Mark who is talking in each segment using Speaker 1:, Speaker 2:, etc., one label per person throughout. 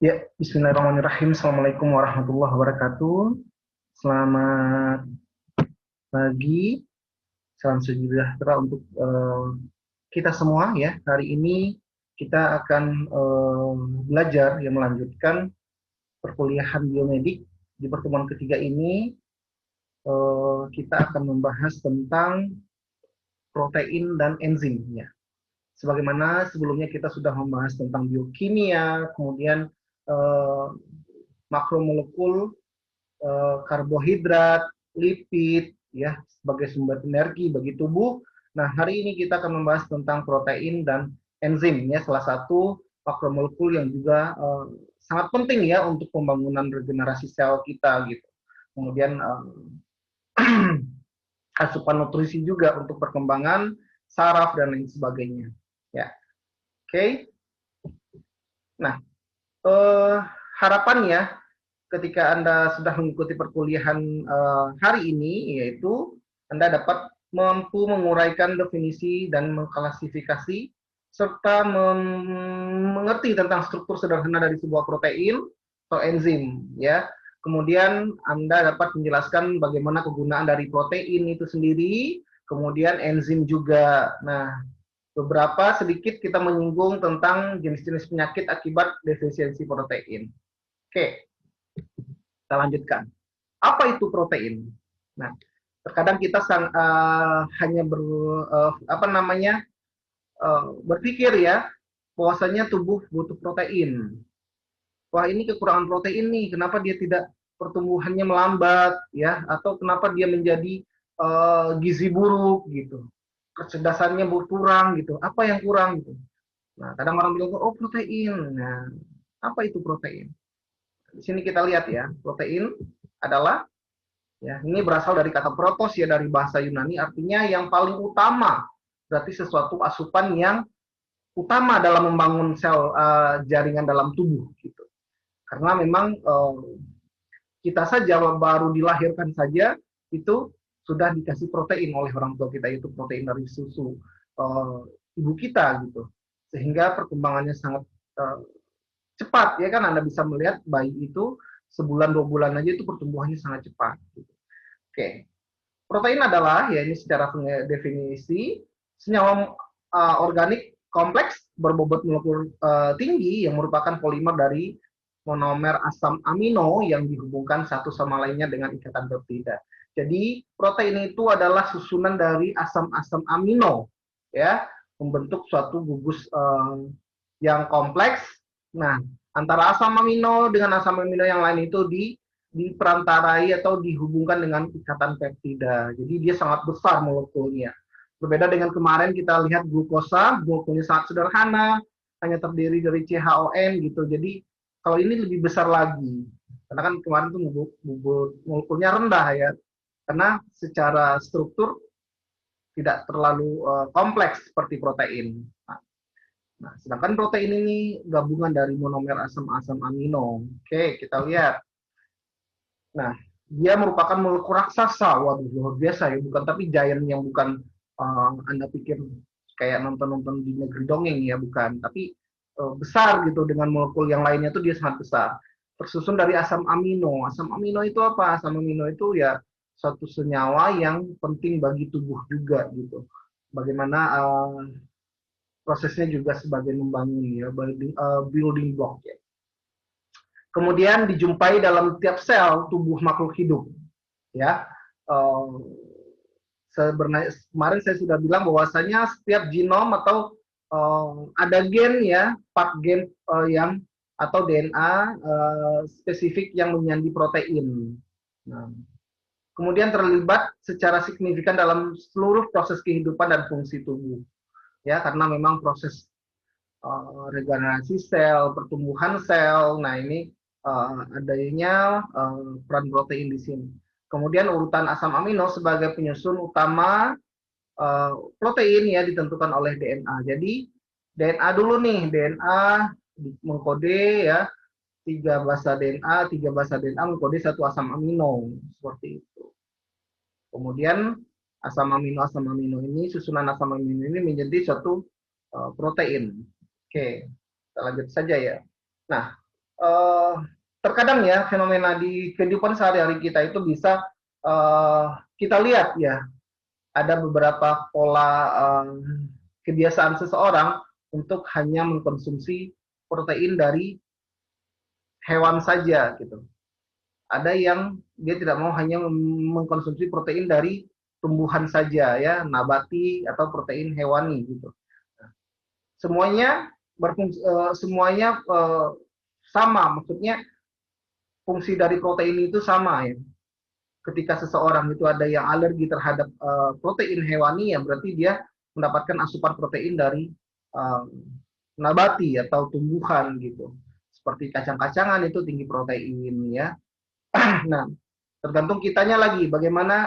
Speaker 1: Ya, bismillahirrahmanirrahim. Assalamualaikum warahmatullahi wabarakatuh. Selamat pagi, salam sejahtera untuk kita semua ya. Hari ini kita akan belajar yang melanjutkan perkuliahan biomedik. Di pertemuan ketiga ini kita akan membahas tentang protein dan enzim ya. Sebagaimana sebelumnya kita sudah membahas tentang biokimia, kemudian eh, makromolekul, karbohidrat, lipid, ya sebagai sumber energi bagi tubuh. Nah, hari ini kita akan membahas tentang protein dan enzim, ya salah satu makromolekul yang juga sangat penting ya untuk pembangunan regenerasi sel kita gitu. Kemudian asupan nutrisi juga untuk perkembangan saraf dan lain sebagainya. Ya, oke. Okay. Nah, harapannya ketika Anda sudah mengikuti perkuliahan hari ini, yaitu Anda dapat mampu menguraikan definisi dan mengklasifikasi serta mengerti tentang struktur sederhana dari sebuah protein atau enzim, ya. Kemudian Anda dapat menjelaskan bagaimana kegunaan dari protein itu sendiri, kemudian enzim juga. Nah, beberapa sedikit kita menyinggung tentang jenis-jenis penyakit akibat defisiensi protein. Oke, kita lanjutkan. Apa itu protein? Nah, terkadang kita hanya berpikir ya bahwasanya tubuh butuh protein. Wah, ini kekurangan protein nih, kenapa dia tidak pertumbuhannya melambat ya, atau kenapa dia menjadi gizi buruk gitu, kecerdasannya berkurang gitu, apa yang kurang gitu. Nah, kadang orang bilang oh protein. Nah, apa itu protein? Di sini kita lihat ya, protein adalah ya, ini berasal dari kata protos ya, dari bahasa Yunani, artinya yang paling utama. Berarti sesuatu asupan yang utama dalam membangun sel jaringan dalam tubuh gitu. Karena memang kita saja baru dilahirkan saja itu sudah dikasih protein oleh orang tua kita, itu protein dari susu ibu kita gitu. Sehingga perkembangannya sangat cepat ya kan, Anda bisa melihat bayi itu sebulan 2 bulan aja itu pertumbuhannya sangat cepat gitu. Oke. Protein adalah, ya ini secara definisi, senyawa organik kompleks berbobot molekul tinggi yang merupakan polimer dari monomer asam amino yang dihubungkan satu sama lainnya dengan ikatan peptida. Jadi protein itu adalah susunan dari asam-asam amino, ya, membentuk suatu gugus yang kompleks. Nah, antara asam amino dengan asam amino yang lain itu diperantarai atau dihubungkan dengan ikatan peptida. Jadi dia sangat besar molekulnya. Berbeda dengan kemarin kita lihat glukosa, molekulnya sangat sederhana, hanya terdiri dari CHON gitu. Jadi kalau ini lebih besar lagi. Karena kan kemarin tuh molekulnya rendah ya. Karena secara struktur tidak terlalu kompleks seperti protein. Nah, sedangkan protein ini gabungan dari monomer asam-asam amino. Oke, kita lihat. Nah, dia merupakan molekul raksasa. Waduh, luar biasa ya. Bukan tapi giant yang bukan Anda pikir kayak nonton-nonton di negeri dongeng ya, bukan. Tapi besar gitu, dengan molekul yang lainnya tuh dia sangat besar. Tersusun dari asam amino. Asam amino itu apa? Asam amino itu ya suatu senyawa yang penting bagi tubuh juga gitu. Bagaimana prosesnya juga sebagai membangun ya, building block ya. Kemudian dijumpai dalam tiap sel tubuh makhluk hidup. Ya, sebenarnya kemarin saya sudah bilang bahwasanya setiap genom atau ada gen ya, part gen yang atau DNA spesifik yang menyandi protein. Nah, kemudian terlibat secara signifikan dalam seluruh proses kehidupan dan fungsi tubuh. Ya, karena memang proses regenerasi sel, pertumbuhan sel. Nah, ini adanya peran protein di sini. Kemudian urutan asam amino sebagai penyusun utama protein ya ditentukan oleh DNA. Jadi DNA dulu nih, DNA mengkode ya 3 basa DNA mengkode satu asam amino seperti itu. Kemudian asam amino ini, susunan asam amino ini menjadi suatu protein. Oke, kita lanjut saja ya. Nah, uh, terkadang ya fenomena di kehidupan sehari-hari kita itu bisa kita lihat ya, ada beberapa pola kebiasaan seseorang untuk hanya mengkonsumsi protein dari hewan saja gitu. Ada yang dia tidak mau hanya mengkonsumsi protein dari tumbuhan saja ya, nabati atau protein hewani gitu. Semuanya berfungsi, semuanya sama, maksudnya fungsi dari protein itu sama ya. Ketika seseorang itu ada yang alergi terhadap protein hewani, ya berarti dia mendapatkan asupan protein dari uh, nabati atau tumbuhan gitu. Seperti kacang-kacangan itu tinggi protein ya. Nah, tergantung kitanya lagi bagaimana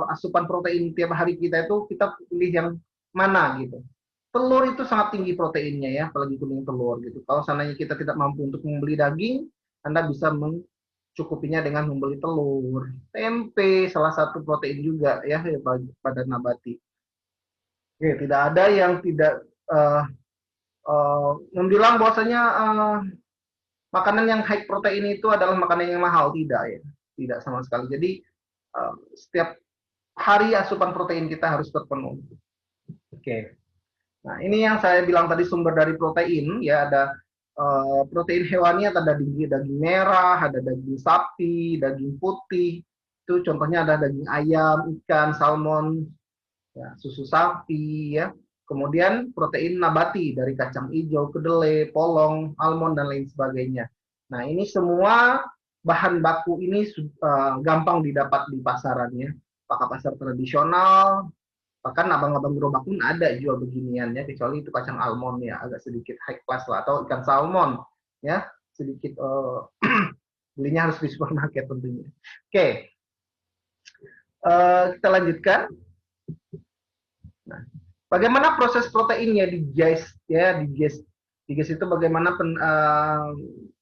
Speaker 1: asupan protein tiap hari kita itu, kita pilih yang mana gitu. Telur itu sangat tinggi proteinnya ya, apalagi kuning telur gitu. Kalau seandainya kita tidak mampu untuk membeli daging, Anda bisa mencukupinya dengan membeli telur. Tempe salah satu protein juga ya pada nabati. Oke, tidak ada yang tidak membilang bahwasanya makanan yang high protein itu adalah makanan yang mahal. Tidak ya, tidak sama sekali. Jadi setiap hari asupan protein kita harus terpenuhi. Oke. Nah, ini yang saya bilang tadi sumber dari protein ya, ada protein hewani, ada daging merah, ada daging sapi, daging putih. Itu contohnya ada daging ayam, ikan, salmon, ya, susu sapi ya. Kemudian protein nabati dari kacang hijau, kedelai, polong, almond dan lain sebagainya. Nah, ini semua bahan baku ini gampang didapat di pasarannya. Apakah pasar tradisional, bahkan abang-abang gerobak pun ada jual beginian ya, kecuali itu kacang almond ya, agak sedikit high class lah, atau ikan salmon ya, sedikit belinya harus di supermarket tentunya. Oke, kita lanjutkan. Nah, bagaimana proses proteinnya digest ya, digest itu bagaimana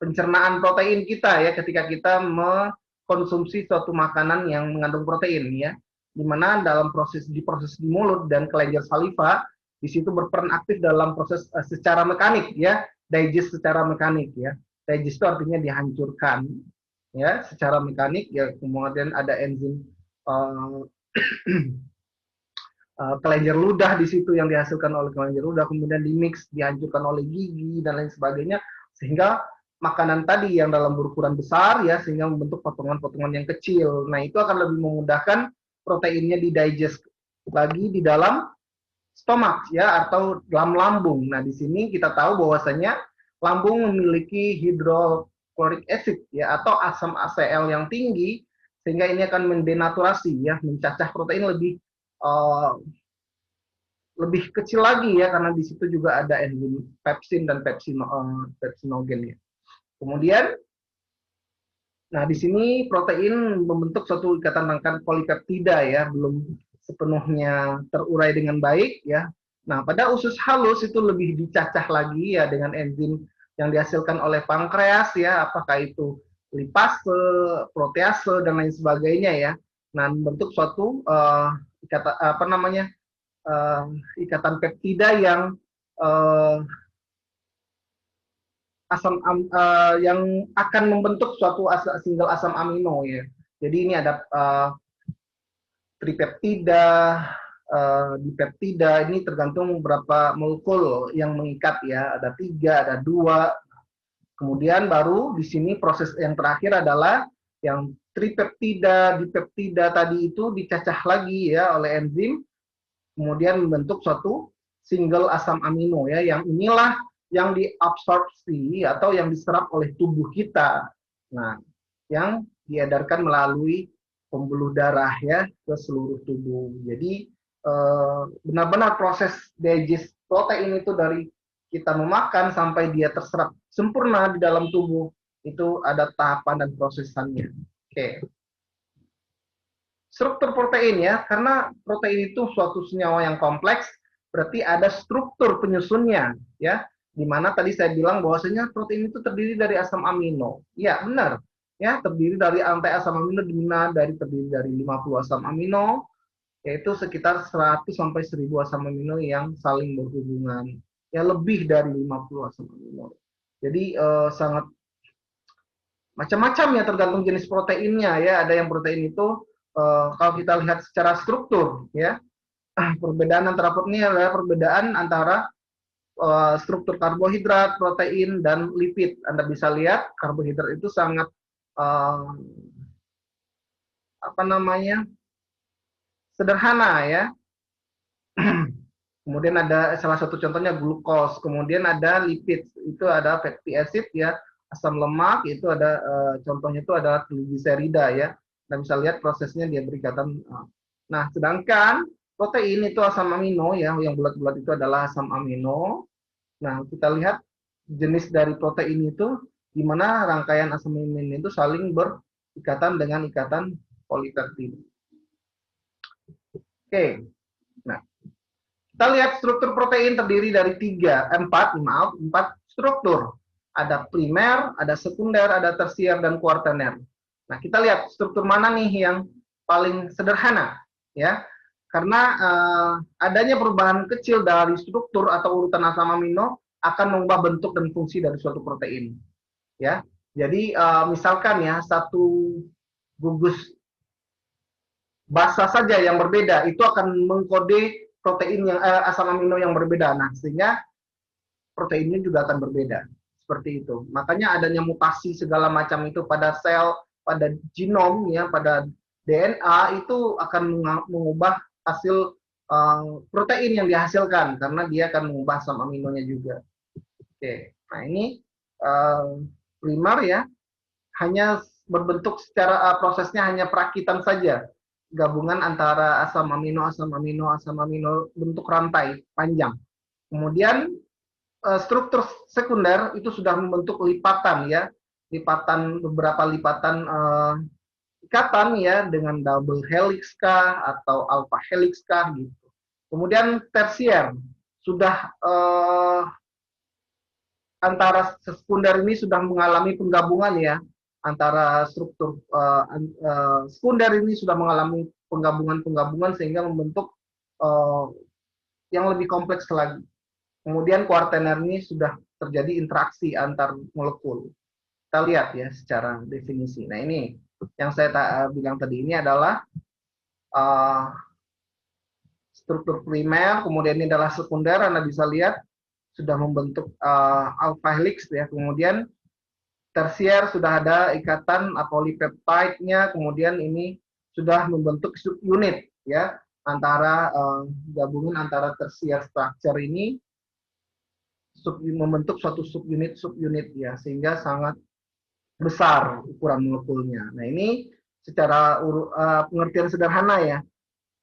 Speaker 1: pencernaan protein kita ya ketika kita mengkonsumsi suatu makanan yang mengandung protein ya, di mana dalam proses di mulut dan kelenjar saliva di situ berperan aktif dalam proses secara mekanik ya, digest secara mekanik ya. Digest itu artinya dihancurkan ya secara mekanik ya, kemudian ada enzim uh, kelenjar ludah di situ yang dihasilkan oleh kelenjar ludah, kemudian dimix, dihancurkan oleh gigi dan lain sebagainya, sehingga makanan tadi yang dalam berukuran besar ya, sehingga membentuk potongan-potongan yang kecil. Nah, itu akan lebih memudahkan proteinnya didigest lagi di dalam stomak ya, atau dalam lambung. Nah, di sini kita tahu bahwasanya lambung memiliki hidrochloric acid ya, atau asam HCl yang tinggi, sehingga ini akan mendenaturasi ya, mencacah protein uh, lebih kecil lagi ya, karena di situ juga ada enzim pepsin dan pepsinogen ya. Kemudian, nah di sini protein membentuk suatu ikatan rangkaian polipeptida ya, belum sepenuhnya terurai dengan baik ya. Nah, pada usus halus itu lebih dicacah lagi ya dengan enzim yang dihasilkan oleh pankreas ya, apakah itu lipase, protease dan lain sebagainya ya. Nah, membentuk suatu ikatan apa namanya? Ikatan peptida yang uh, yang akan membentuk suatu single asam amino ya. Jadi ini ada tripeptida, dipeptida, ini tergantung berapa molekul yang mengikat ya. Ada 3, ada 2. Kemudian baru di sini proses yang terakhir adalah yang tripeptida, dipeptida tadi itu dicacah lagi ya oleh enzim, kemudian membentuk suatu single asam amino ya, yang inilah yang diabsorpsi atau yang diserap oleh tubuh kita. Nah, yang diedarkan melalui pembuluh darah ya ke seluruh tubuh. Jadi benar-benar proses digest protein itu dari kita memakan sampai dia terserap sempurna di dalam tubuh itu ada tahapan dan prosesannya. Oke. Struktur protein ya, karena protein itu suatu senyawa yang kompleks, berarti ada struktur penyusunnya ya, di mana tadi saya bilang bahwasanya protein itu terdiri dari asam amino. Ya, benar. Ya, terdiri dari rantai asam amino, di mana terdiri dari 50 asam amino, yaitu sekitar 100 sampai 1000 asam amino yang saling berhubungan. Ya, lebih dari 50 asam amino. Jadi sangat Macam-macam ya tergantung jenis proteinnya ya. Ada yang protein itu kalau kita lihat secara struktur ya, perbedaan antara protein adalah perbedaan antara struktur karbohidrat, protein, dan lipid. Anda bisa lihat karbohidrat itu sangat uh, apa namanya sederhana ya. Kemudian ada salah satu contohnya glukos. Kemudian ada lipid, itu ada fatty acid ya, asam lemak itu ada contohnya itu adalah trigliserida ya. Anda bisa lihat prosesnya dia berikatan. Nah, sedangkan protein itu asam amino ya, yang bulat-bulat itu adalah asam amino. Nah, kita lihat jenis dari protein itu di mana rangkaian asam amino itu saling berikatan dengan ikatan polipeptida. Oke. Nah, kita lihat struktur protein terdiri dari empat struktur. Ada primer, ada sekunder, ada tersier, dan kuartener. Nah, kita lihat struktur mana nih yang paling sederhana, ya. Karena adanya perubahan kecil dari struktur atau urutan asam amino akan mengubah bentuk dan fungsi dari suatu protein, ya. Jadi misalkan ya satu gugus basa saja yang berbeda itu akan mengkode protein yang asam amino yang berbeda. Nah, sehingga proteinnya juga akan berbeda. Seperti itu. Makanya adanya mutasi segala macam itu pada sel, pada genom ya, pada DNA itu akan mengubah hasil protein yang dihasilkan karena dia akan mengubah asam aminonya juga. Oke. Nah, ini primer ya, hanya berbentuk secara prosesnya hanya perakitan saja, gabungan antara asam amino, asam amino, asam amino, bentuk rantai panjang. Kemudian struktur sekunder itu sudah membentuk lipatan ya, lipatan beberapa lipatan ikatan ya dengan double helix kah atau alpha helix kah gitu. Kemudian tersier sudah antara sekunder ini sudah mengalami penggabungan ya, antara struktur sekunder ini sudah mengalami penggabungan sehingga membentuk yang lebih kompleks lagi. Kemudian kuartener ini sudah terjadi interaksi antar molekul. Kita lihat ya secara definisi. Nah, ini yang saya bilang tadi ini adalah uh, struktur primer, kemudian ini adalah sekunder. Anda bisa lihat sudah membentuk alpha helix ya. Kemudian tersier sudah ada ikatan polipeptide-nya, kemudian ini sudah membentuk subunit ya, antara gabungan antara tersier structure ini membentuk suatu subunit ya, sehingga sangat besar ukuran molekulnya. Nah, ini secara pengertian sederhana ya,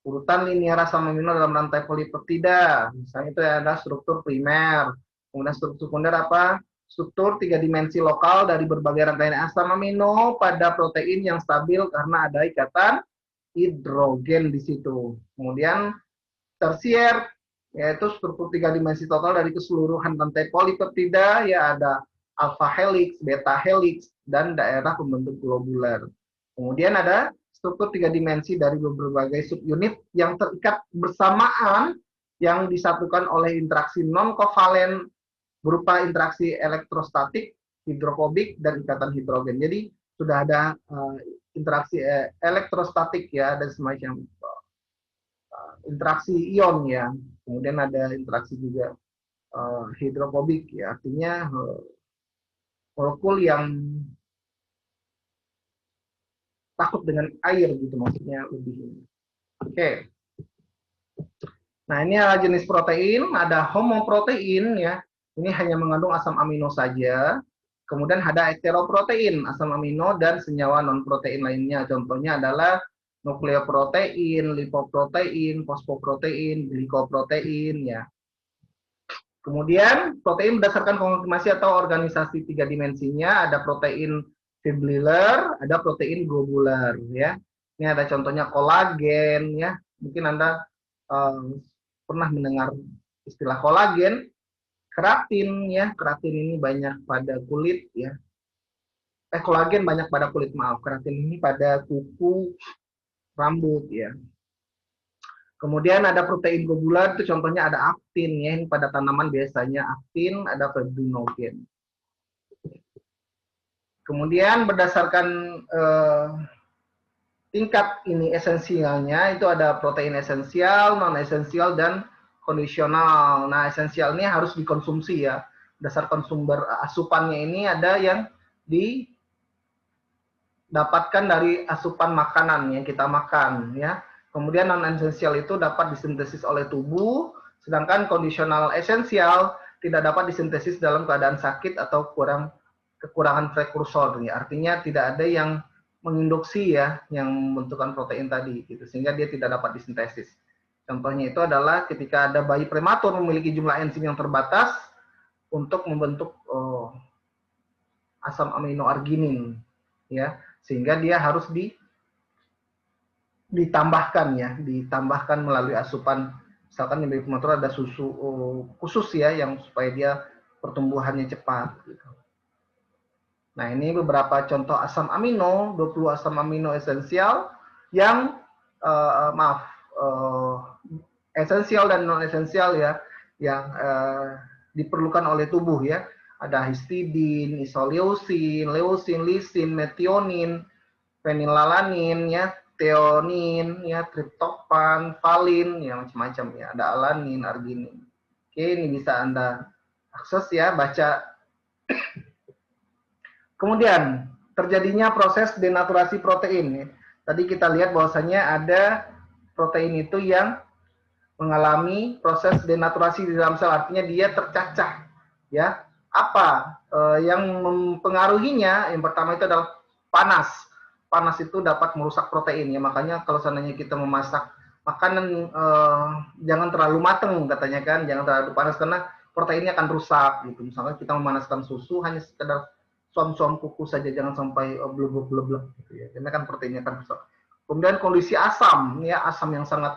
Speaker 1: urutan linear asam amino dalam rantai polipeptida. Misalnya itu ada struktur primer, kemudian struktur sekunder apa? Struktur tiga dimensi lokal dari berbagai rangkaian asam amino pada protein yang stabil karena ada ikatan hidrogen di situ. Kemudian tersier yaitu struktur tiga dimensi total dari keseluruhan rantai polipeptida, ya ada alpha helix, beta helix, dan daerah pembentuk globuler. Kemudian ada struktur tiga dimensi dari berbagai subunit yang terikat bersamaan yang disatukan oleh interaksi non-kovalen berupa interaksi elektrostatik, hidrofobik, dan ikatan hidrogen. Jadi sudah ada interaksi elektrostatik ya, dan semacam interaksi ion ya. Kemudian ada interaksi juga hidrofobik ya, artinya molekul yang takut dengan air gitu, maksudnya lebih. Oke. Nah, ini adalah jenis protein, ada homoprotein ya. Ini hanya mengandung asam amino saja. Kemudian ada heteroprotein, asam amino dan senyawa non-protein lainnya. Contohnya adalah nukleoprotein, lipoprotein, fosfoprotein, glikoprotein ya. Kemudian protein berdasarkan konfirmasi atau organisasi tiga dimensinya, ada protein fibrillar, ada protein globular ya. Ini ada contohnya kolagen ya. Mungkin Anda pernah mendengar istilah kolagen, keratin ya. Keratin ini banyak pada kulit ya. Kolagen banyak pada kulit, maaf. Keratin ini pada kuku, rambut ya. Kemudian ada protein globular, itu contohnya ada aktin ya, ini pada tanaman biasanya aktin, ada fibrinogen. Kemudian berdasarkan tingkat ini esensialnya, itu ada protein esensial, non esensial, dan kondisional. Nah, esensial ini harus dikonsumsi ya. Berdasarkan sumber asupannya ini ada yang didapatkan dari asupan makanan yang kita makan ya. Kemudian non esensial itu dapat disintesis oleh tubuh, sedangkan kondisional esensial tidak dapat disintesis dalam keadaan sakit atau kekurangan prekursor ya. Artinya tidak ada yang menginduksi ya yang membentukkan protein tadi gitu, sehingga dia tidak dapat disintesis. Contohnya itu adalah ketika ada bayi prematur memiliki jumlah enzim yang terbatas untuk membentuk asam amino arginin ya, sehingga dia harus ditambahkan ya, ditambahkan melalui asupan. Misalkan di bayi prematur ada susu khusus ya yang supaya dia pertumbuhannya cepat gitu. Nah, ini beberapa contoh asam amino, 20 asam amino esensial yang esensial dan non esensial ya, yang diperlukan oleh tubuh ya. Ada histidin, isoleucin, leucin, lisin, metionin, fenilalanin ya, theonin ya, triptofan, valin ya, macam-macam ya. Ada alanin, arginin. Oke, ini bisa Anda akses ya, baca. Kemudian terjadinya proses denaturasi protein. Tadi kita lihat bahwasanya ada protein itu yang mengalami proses denaturasi di dalam sel, artinya dia tercacah. Ya, apa yang mempengaruhinya? Yang pertama itu adalah panas. Panas itu dapat merusak protein ya. Makanya kalau seandainya kita memasak makanan jangan terlalu mateng katanya kan, jangan terlalu panas karena proteinnya akan rusak gitu. Misalnya kita memanaskan susu hanya sekedar suam-suam kuku saja, jangan sampai blub-blub gitu ya. Karena kan proteinnya akan rusak. Kemudian kondisi asam ya, asam yang sangat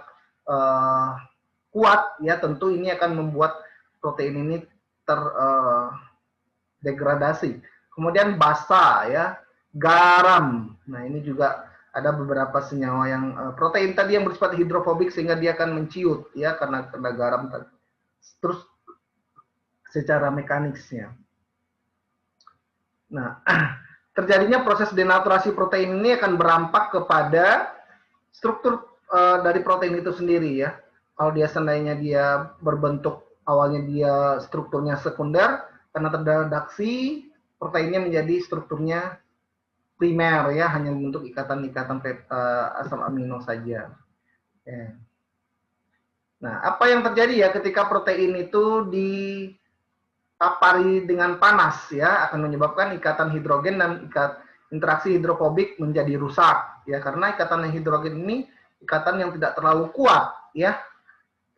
Speaker 1: kuat ya, tentu ini akan membuat protein ini terdegradasi. Kemudian basa ya, garam. Nah, ini juga ada beberapa senyawa yang protein tadi yang bersifat hidrofobik sehingga dia akan menciut ya karena garam tadi. Terus secara mekaniknya. Nah, terjadinya proses denaturasi protein ini akan berampak kepada struktur dari protein itu sendiri ya. Kalau dia seandainya dia berbentuk awalnya dia strukturnya sekunder, karena terredaksi proteinnya menjadi strukturnya primer ya, hanya membentuk ikatan-ikatan asam amino saja. Ya. Nah, apa yang terjadi ya ketika protein itu dipapari dengan panas ya, akan menyebabkan ikatan hidrogen dan interaksi hidrofobik menjadi rusak ya, karena ikatan hidrogen ini ikatan yang tidak terlalu kuat ya,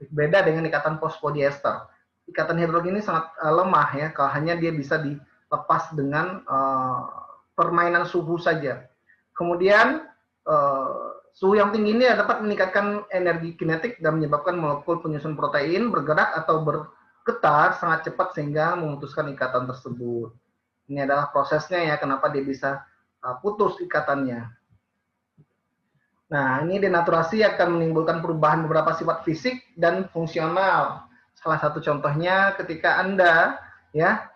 Speaker 1: beda dengan ikatan fosfodiester. Ikatan hidrogen ini sangat lemah ya, kalau hanya dia bisa dilepas dengan permainan suhu saja. Kemudian suhu yang tinggi ini dapat meningkatkan energi kinetik dan menyebabkan molekul penyusun protein bergerak atau bergetar sangat cepat sehingga memutuskan ikatan tersebut. Ini adalah prosesnya ya, kenapa dia bisa putus ikatannya. Nah, ini denaturasi akan menimbulkan perubahan beberapa sifat fisik dan fungsional. Salah satu contohnya ketika Anda ya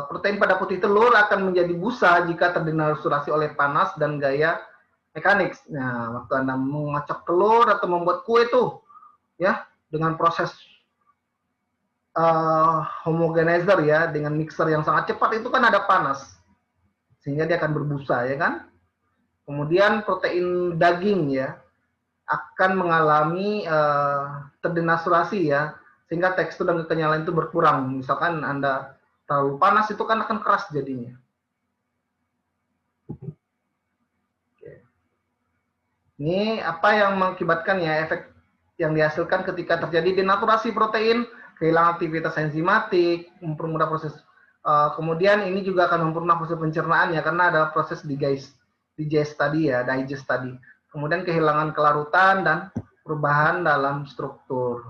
Speaker 1: protein pada putih telur akan menjadi busa jika terdenaturasi oleh panas dan gaya mekanik. Nah, waktu Anda mengocok telur atau membuat kue itu ya dengan proses homogenizer ya, dengan mixer yang sangat cepat itu kan ada panas sehingga dia akan berbusa ya kan. Kemudian protein daging ya akan mengalami terdenaturasi ya, sehingga tekstur dan kekenyalan itu berkurang. Misalkan Anda terlalu panas itu kan akan keras jadinya. Oke. Ini apa yang mengakibatkan ya, efek yang dihasilkan ketika terjadi denaturasi protein, kehilangan aktivitas enzimatik, mempermudah proses. Kemudian ini juga akan mempermudah proses pencernaan ya, karena ada proses digest tadi ya, digest tadi. Kemudian kehilangan kelarutan dan perubahan dalam struktur.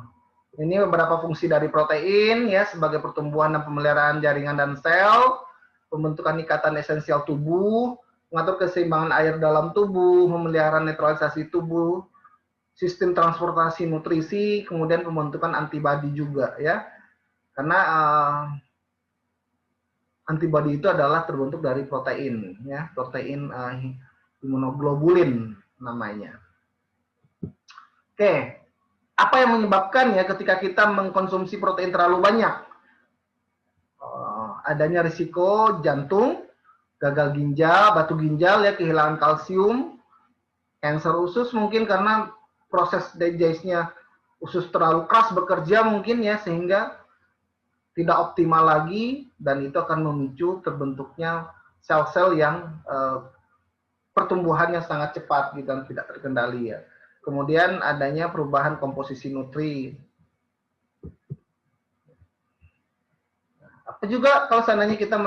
Speaker 1: Ini beberapa fungsi dari protein ya, sebagai pertumbuhan dan pemeliharaan jaringan dan sel, pembentukan ikatan esensial tubuh, mengatur keseimbangan air dalam tubuh, memelihara netralisasi tubuh, sistem transportasi nutrisi, kemudian pembentukan antibodi juga ya. Karena antibodi itu adalah terbentuk dari protein, ya, protein imunoglobulin namanya. Oke, apa yang menyebabkan ya ketika kita mengkonsumsi protein terlalu banyak? Adanya risiko jantung, gagal ginjal, batu ginjal, ya, kehilangan kalsium, kanker usus mungkin karena proses digestnya usus terlalu keras bekerja mungkin, ya, sehingga tidak optimal lagi, dan itu akan memicu terbentuknya sel-sel yang pertumbuhannya sangat cepat gitu, dan tidak terkendali, ya. Kemudian adanya perubahan komposisi nutri. Apa juga kalau seandainya kita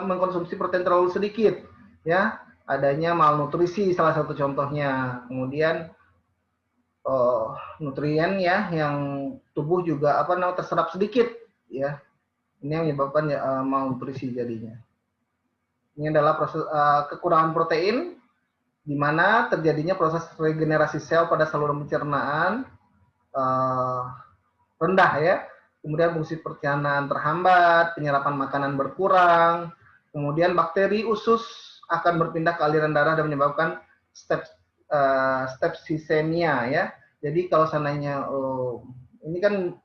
Speaker 1: mengkonsumsi protein terlalu sedikit, ya, adanya malnutrisi salah satu contohnya. Kemudian nutrien, ya, yang tubuh juga terserap sedikit, ya. Ini yang menyebabkan malnutrisi jadinya. Ini adalah proses kekurangan protein, di mana terjadinya proses regenerasi sel pada saluran pencernaan rendah, ya. Kemudian fungsi pencernaan terhambat, penyerapan makanan berkurang, kemudian bakteri usus akan berpindah ke aliran darah dan menyebabkan sepsisemia, ya. Jadi kalau seandainya ini kan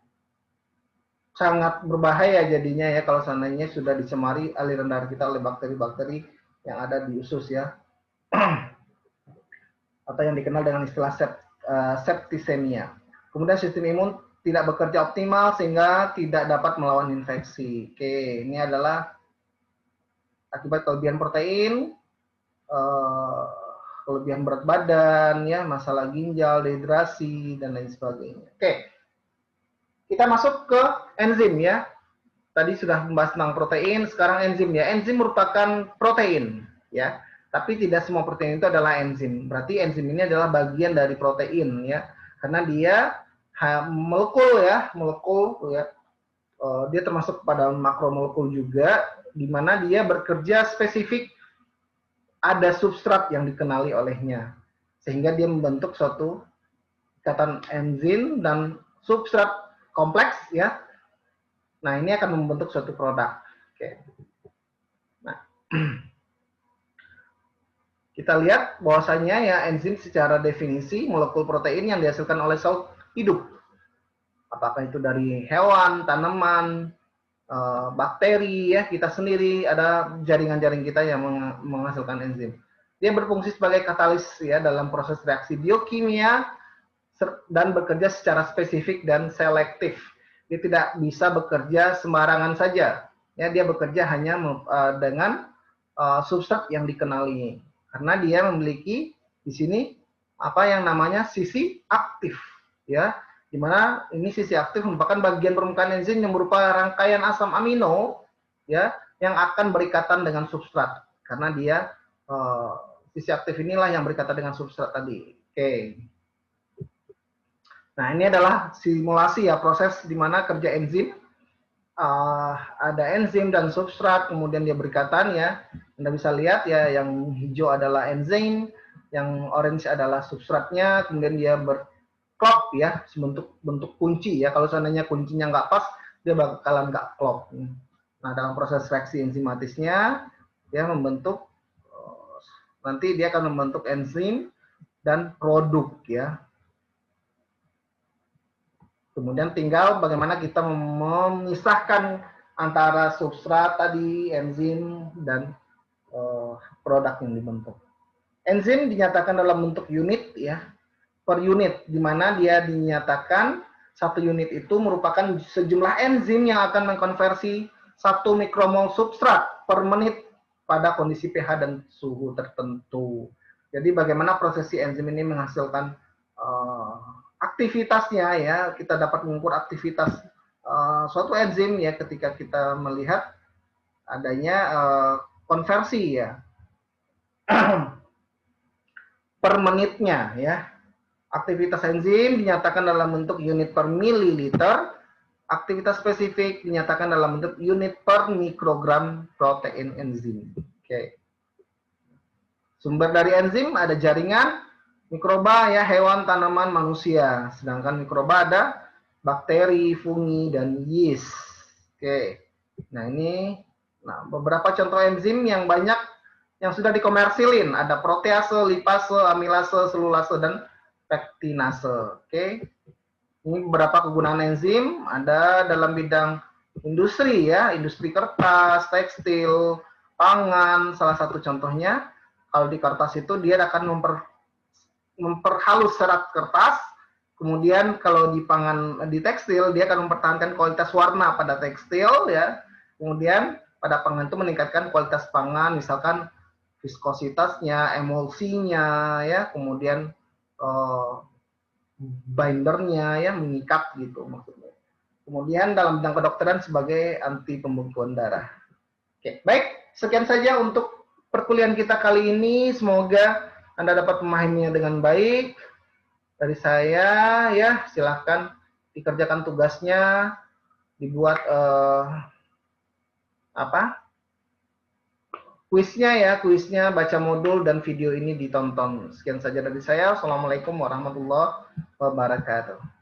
Speaker 1: sangat berbahaya jadinya, ya, kalau seandainya sudah dicemari aliran darah kita oleh bakteri-bakteri yang ada di usus, ya. Atau yang dikenal dengan istilah septisemia. Kemudian sistem imun tidak bekerja optimal sehingga tidak dapat melawan infeksi. Oke, ini adalah akibat kelebihan protein, kelebihan berat badan, ya, masalah ginjal, dehidrasi, dan lain sebagainya. Oke, kita masuk ke enzim, ya. Tadi sudah membahas tentang protein, sekarang enzim, ya. Enzim merupakan protein, ya. Tapi tidak semua protein itu adalah enzim. Berarti enzim ini adalah bagian dari protein, ya. Karena dia molekul, ya, dia termasuk pada makromolekul juga, di mana dia bekerja spesifik, ada substrat yang dikenali olehnya, sehingga dia membentuk suatu ikatan enzim dan substrat kompleks, ya. Nah, ini akan membentuk suatu produk. Oke. Nah, kita lihat bahwasanya, ya, enzim secara definisi molekul protein yang dihasilkan oleh sel hidup. Apakah itu dari hewan, tanaman, bakteri, ya, kita sendiri, ada jaringan-jaring kita yang menghasilkan enzim. Dia berfungsi sebagai katalis, ya, dalam proses reaksi biokimia dan bekerja secara spesifik dan selektif. Dia tidak bisa bekerja sembarangan saja, ya, dia bekerja hanya dengan substrat yang dikenali, karena dia memiliki di sini apa yang namanya sisi aktif, ya, di mana ini sisi aktif merupakan bagian permukaan enzim yang berupa rangkaian asam amino, ya, yang akan berikatan dengan substrat, karena dia sisi aktif inilah yang berikatan dengan substrat tadi. Oke. Nah, ini adalah simulasi, ya, proses di mana kerja enzim. Ada enzim dan substrat, kemudian dia berikatan, ya. Anda bisa lihat, ya, yang hijau adalah enzim, yang orange adalah substratnya, kemudian dia klop, ya, bentuk kunci, ya. Kalau seandainya kuncinya nggak pas, dia bakalan nggak klop. Nah, dalam proses reaksi enzimatisnya, dia membentuk, nanti dia akan membentuk enzim dan produk, ya. Kemudian tinggal bagaimana kita memisahkan antara substrat tadi, enzim, dan produk yang dibentuk. Enzim dinyatakan dalam bentuk unit, ya, per unit, di mana dia dinyatakan satu unit itu merupakan sejumlah enzim yang akan mengkonversi 1 mikromol substrat per menit pada kondisi pH dan suhu tertentu. Jadi bagaimana prosesi enzim ini menghasilkan aktivitasnya, ya, kita dapat mengukur aktivitas suatu enzim, ya, ketika kita melihat adanya konversi, ya, per menitnya, ya. Aktivitas enzim dinyatakan dalam bentuk unit per mililiter, aktivitas spesifik dinyatakan dalam bentuk unit per mikrogram protein enzim. Oke. Sumber dari enzim ada jaringan, mikroba, ya, hewan, tanaman, manusia. Sedangkan mikroba ada bakteri, fungi, dan yeast. Oke. Nah, ini Nah, beberapa contoh enzim yang banyak yang sudah dikomersilin, ada protease, lipase, amilase, selulase, dan pektinase. Oke. Ini beberapa kegunaan enzim, ada dalam bidang industri ya, industri kertas, tekstil, pangan, salah satu contohnya. Kalau di kertas itu dia akan memperhalus serat kertas, kemudian kalau di pangan di tekstil dia akan mempertahankan kualitas warna pada tekstil ya. Kemudian pada pangan itu meningkatkan kualitas pangan, misalkan viskositasnya, emulsinya ya, kemudian bindernya ya, mengikat gitu maksudnya. Kemudian dalam bidang kedokteran sebagai anti pembekuan darah. Oke, baik, sekian saja untuk perkuliahan kita kali ini. Semoga Anda dapat memahaminya dengan baik. Dari saya ya, silahkan dikerjakan tugasnya, dibuat kuisnya, baca modul dan video ini ditonton. Sekian saja dari saya. Assalamualaikum warahmatullahi wabarakatuh.